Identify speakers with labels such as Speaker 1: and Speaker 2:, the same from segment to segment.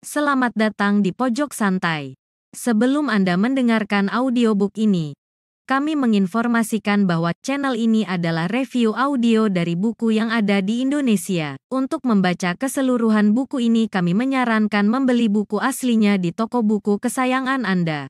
Speaker 1: Selamat datang di Pojok Santai. Sebelum Anda mendengarkan audiobook ini, kami menginformasikan bahwa channel ini adalah review audio dari buku yang ada di Indonesia. Untuk membaca keseluruhan buku ini kami menyarankan membeli buku aslinya di toko buku kesayangan Anda,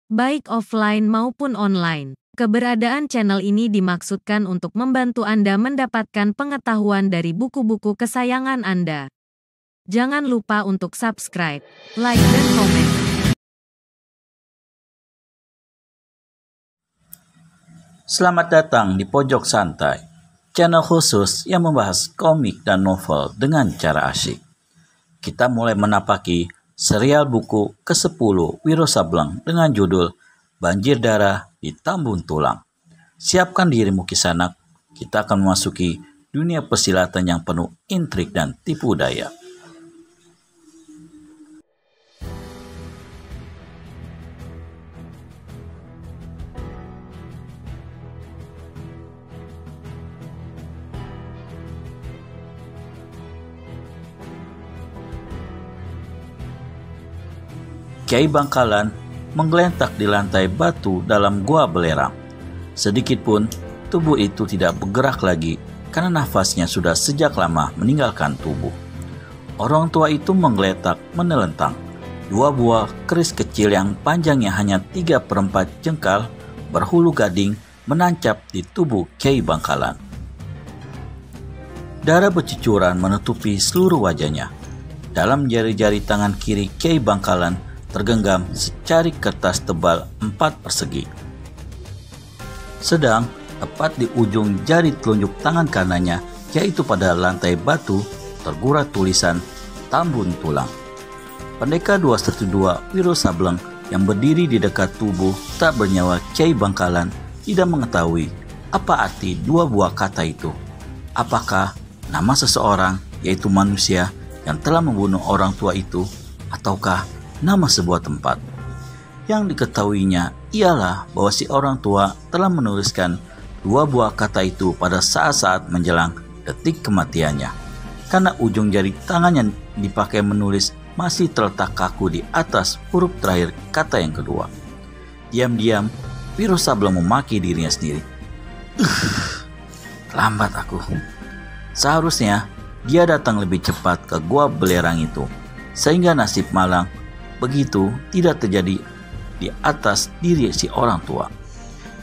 Speaker 1: baik offline maupun online. Keberadaan channel ini dimaksudkan untuk membantu Anda mendapatkan pengetahuan dari buku-buku kesayangan Anda. Jangan lupa untuk subscribe, like, dan komen.
Speaker 2: Selamat datang di Pojok Santai, channel khusus yang membahas komik dan novel dengan cara asyik. Kita mulai menapaki serial buku ke-10 Wiro Sableng dengan judul Banjir Darah di Tambun Tulang. Siapkan dirimu kisanak, kita akan memasuki dunia persilatan yang penuh intrik dan tipu daya. Kyai Bangkalan menggelentak di lantai batu dalam gua belerang. Sedikitpun tubuh itu tidak bergerak lagi karena nafasnya sudah sejak lama meninggalkan tubuh. Orang tua itu menggeletak menelentang. Dua buah keris kecil yang panjangnya hanya 3/4 jengkal berhulu gading menancap di tubuh Kyai Bangkalan. Darah bercucuran menutupi seluruh wajahnya. Dalam jari-jari tangan kiri Kyai Bangkalan tergenggam secari kertas tebal 4 persegi. Sedang tepat di ujung jari telunjuk tangan kanannya, yaitu pada lantai batu, tergurat tulisan Tambun Tulang. Pendekar 212 Wiro Sableng yang berdiri di dekat tubuh tak bernyawa Kyai Bangkalan tidak mengetahui apa arti dua buah kata itu. Apakah nama seseorang, yaitu manusia yang telah membunuh orang tua itu, ataukah nama sebuah tempat? Yang diketahuinya ialah bahwa si orang tua telah menuliskan dua buah kata itu pada saat-saat menjelang detik kematiannya, karena ujung jari tangannya dipakai menulis masih terletak kaku di atas huruf terakhir kata yang kedua. Diam-diam Wiro Sableng memaki dirinya sendiri. Lambat aku. Seharusnya dia datang lebih cepat ke gua belerang itu, sehingga nasib malang begitu tidak terjadi di atas diri si orang tua.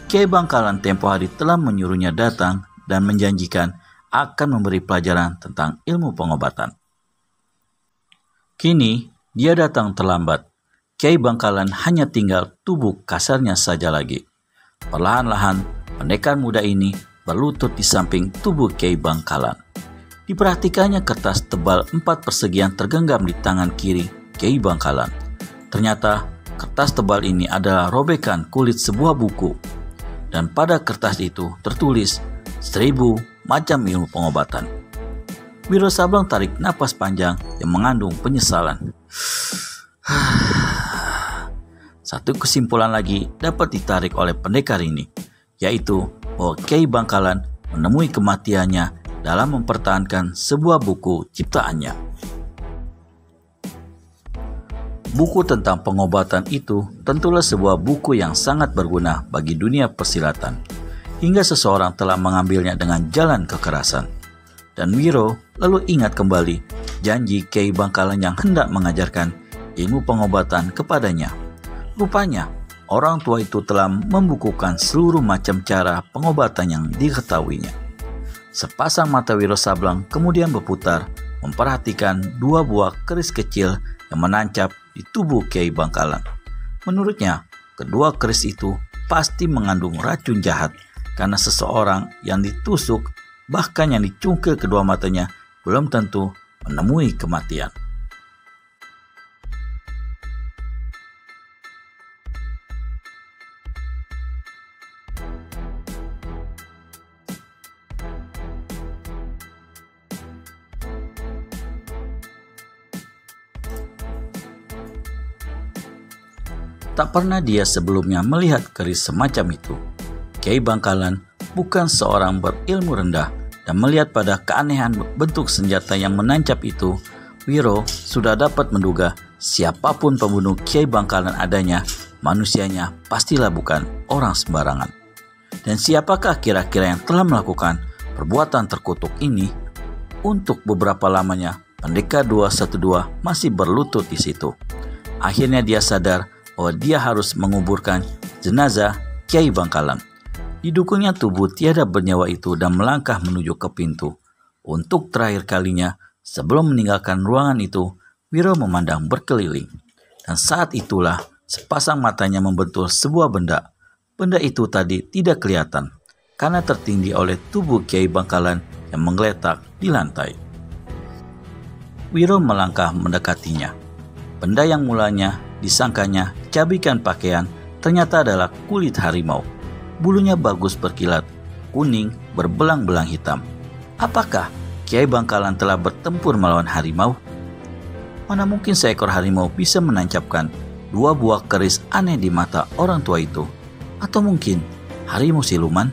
Speaker 2: Kyai Bangkalan tempo hari telah menyuruhnya datang dan menjanjikan akan memberi pelajaran tentang ilmu pengobatan. Kini dia datang terlambat. Kyai Bangkalan hanya tinggal tubuh kasarnya saja lagi. Perlahan-lahan pendekar muda ini berlutut di samping tubuh Kyai Bangkalan. Diperhatikannya kertas tebal 4 persegi yang tergenggam di tangan kiri Kyai Bangkalan. Ternyata kertas tebal ini adalah robekan kulit sebuah buku, dan pada kertas itu tertulis 1000 macam ilmu pengobatan. Wiro Sableng tarik napas panjang yang mengandung penyesalan. Satu kesimpulan lagi dapat ditarik oleh pendekar ini, yaitu bahwa Kyai Bangkalan menemui kematiannya dalam mempertahankan sebuah buku ciptaannya. Buku tentang pengobatan itu tentulah sebuah buku yang sangat berguna bagi dunia persilatan, hingga seseorang telah mengambilnya dengan jalan kekerasan. Dan Wiro lalu ingat kembali janji Kyai Bangkalan yang hendak mengajarkan ilmu pengobatan kepadanya. Rupanya orang tua itu telah membukukan seluruh macam cara pengobatan yang diketahuinya. Sepasang mata Wiro Sableng kemudian berputar memperhatikan dua buah keris kecil yang menancap di tubuh Kyai Bangkalan. Menurutnya, kedua keris itu pasti mengandung racun jahat karena seseorang yang ditusuk, bahkan yang dicungkil kedua matanya, belum tentu menemui kematian. Tak pernah dia sebelumnya melihat keris semacam itu. Kyai Bangkalan bukan seorang berilmu rendah, dan melihat pada keanehan bentuk senjata yang menancap itu, Wiro sudah dapat menduga siapapun pembunuh Kiai Bangkalan adanya, manusianya pastilah bukan orang sembarangan. Dan siapakah kira-kira yang telah melakukan perbuatan terkutuk ini? Untuk beberapa lamanya, Pendekar 212 masih berlutut di situ. Akhirnya dia sadar bahwa dia harus menguburkan jenazah Kiai Bangkalan. Didukungnya tubuh tiada bernyawa itu dan melangkah menuju ke pintu. Untuk terakhir kalinya, sebelum meninggalkan ruangan itu, Wiro memandang berkeliling. Dan saat itulah sepasang matanya membentur sebuah benda. Benda itu tadi tidak kelihatan karena tertindih oleh tubuh Kiai Bangkalan yang menggeletak di lantai. Wiro melangkah mendekatinya. Benda yang mulanya disangkanya cabikan pakaian ternyata adalah kulit harimau. Bulunya bagus berkilat, kuning berbelang-belang hitam. Apakah Kiai Bangkalan telah bertempur melawan harimau? Mana mungkin seekor harimau bisa menancapkan 2 buah keris aneh di mata orang tua itu? Atau mungkin harimau siluman?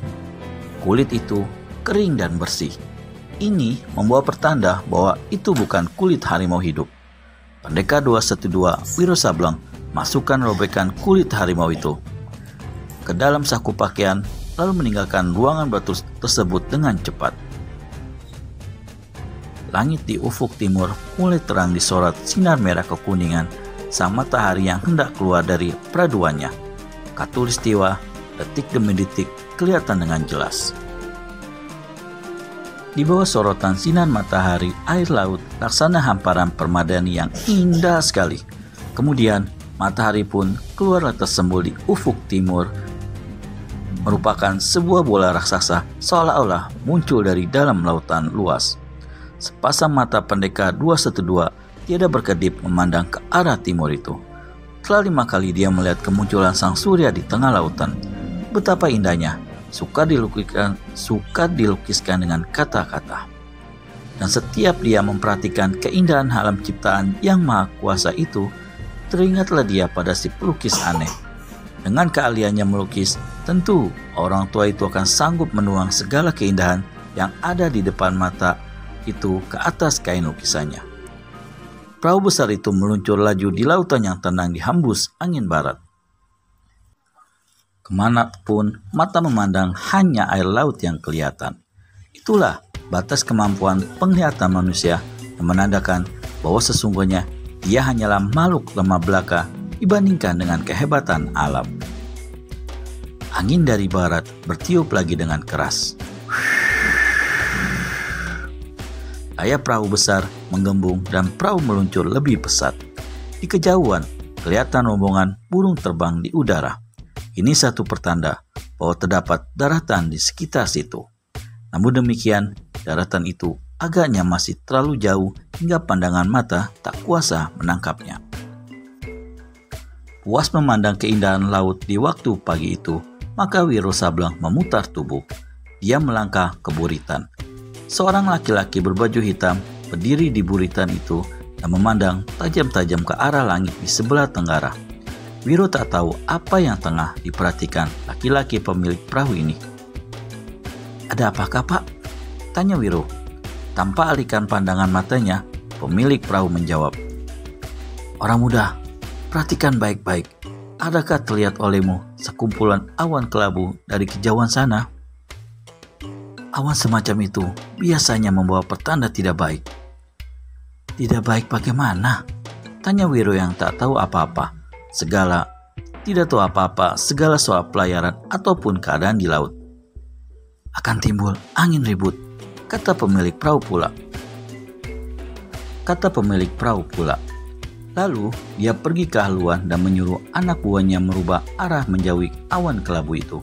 Speaker 2: Kulit itu kering dan bersih. Ini membawa pertanda bahwa itu bukan kulit harimau hidup. Pendekar 212 Wiro Sableng masukkan robekan kulit harimau itu ke dalam saku pakaian, lalu meninggalkan ruangan batu tersebut dengan cepat. Langit di ufuk timur mulai terang disorot sinar merah kekuningan sang matahari yang hendak keluar dari peraduannya. Katulistiwa detik demi detik kelihatan dengan jelas. Di bawah sorotan sinar matahari, air laut laksana hamparan permadani yang indah sekali. Kemudian matahari pun keluarlah tersembul di ufuk timur, merupakan sebuah bola raksasa seolah-olah muncul dari dalam lautan luas. Sepasang mata Pendekar 212 tiada berkedip memandang ke arah timur itu. Telah 5 kali dia melihat kemunculan sang surya di tengah lautan. Betapa indahnya, suka dilukiskan dengan kata-kata. Dan setiap dia memperhatikan keindahan alam ciptaan yang maha kuasa itu, teringatlah dia pada si pelukis aneh. Dengan keahliannya melukis, tentu orang tua itu akan sanggup menuang segala keindahan yang ada di depan mata itu ke atas kain lukisannya. Perahu besar itu meluncur laju di lautan yang tenang dihembus angin barat. Kemanapun mata memandang hanya air laut yang kelihatan. Itulah batas kemampuan penglihatan manusia yang menandakan bahwa sesungguhnya dia hanyalah makhluk lemah belaka dibandingkan dengan kehebatan alam. Angin dari barat bertiup lagi dengan keras. Layar perahu besar menggembung dan perahu meluncur lebih pesat. Di kejauhan, kelihatan rombongan burung terbang di udara. Ini satu pertanda bahwa terdapat daratan di sekitar situ. Namun demikian, daratan itu agaknya masih terlalu jauh hingga pandangan mata tak kuasa menangkapnya. Puas memandang keindahan laut di waktu pagi itu, maka Wiro Sableng memutar tubuh. Dia melangkah ke buritan. Seorang laki-laki berbaju hitam berdiri di buritan itu dan memandang tajam-tajam ke arah langit di sebelah tenggara. Wiro tak tahu apa yang tengah diperhatikan laki-laki pemilik perahu ini. "Ada apakah, Pak?" tanya Wiro. Tanpa alihkan pandangan matanya, pemilik perahu menjawab, "Orang muda, perhatikan baik-baik. Adakah terlihat olehmu sekumpulan awan kelabu dari kejauhan sana? Awan semacam itu biasanya membawa pertanda tidak baik." "Tidak baik bagaimana?" tanya Wiro yang tak tahu apa-apa. Tidak tahu apa-apa segala soal pelayaran ataupun keadaan di laut. "Akan timbul angin ribut," kata pemilik perahu pula. Lalu dia pergi ke haluan dan menyuruh anak buahnya merubah arah menjauhi awan kelabu itu.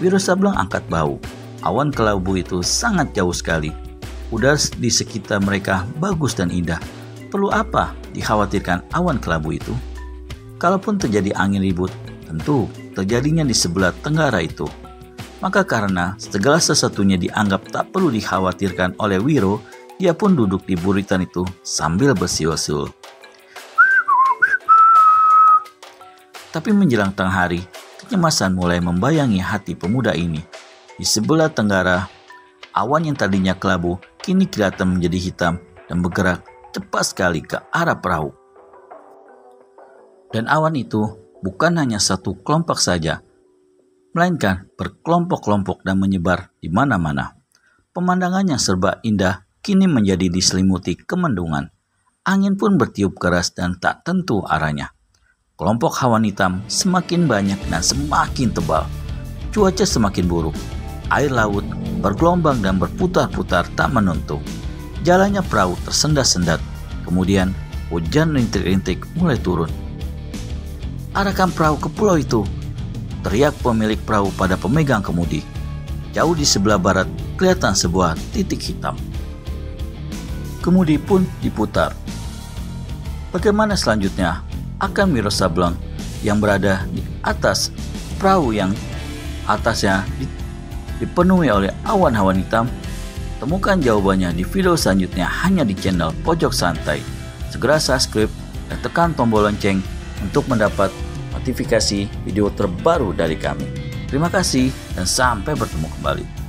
Speaker 2: Wiro Sableng angkat bahu. Awan kelabu itu sangat jauh sekali. Udara di sekitar mereka bagus dan indah. Perlu apa dikhawatirkan awan kelabu itu? Kalaupun terjadi angin ribut, tentu terjadinya di sebelah tenggara itu. Maka karena segala sesuatunya dianggap tak perlu dikhawatirkan oleh Wiro, dia pun duduk di buritan itu sambil bersiul-siul. Tapi menjelang tengah hari, kecemasan mulai membayangi hati pemuda ini. Di sebelah tenggara, awan yang tadinya kelabu kini kelihatan menjadi hitam dan bergerak cepat sekali ke arah perahu. Dan awan itu bukan hanya satu kelompok saja, melainkan berkelompok-kelompok dan menyebar di mana-mana. Pemandangan yang serba indah kini menjadi diselimuti kemendungan. Angin pun bertiup keras dan tak tentu arahnya. Kelompok awan hitam semakin banyak dan semakin tebal. Cuaca semakin buruk. Air laut bergelombang dan berputar-putar tak menentu. Jalannya perahu tersendat-sendat. Kemudian hujan rintik-rintik mulai turun. "Arahkan perahu ke pulau itu," teriak pemilik perahu pada pemegang kemudi. Jauh di sebelah barat kelihatan sebuah titik hitam. Kemudi pun diputar. Bagaimana selanjutnya akan Wiro Sableng yang berada di atas perahu yang atasnya dipenuhi oleh awan-awan hitam? Temukan jawabannya di video selanjutnya hanya di channel Pojok Santai. Segera subscribe dan tekan tombol lonceng untuk mendapat notifikasi video terbaru dari kami. Terima kasih dan sampai bertemu kembali.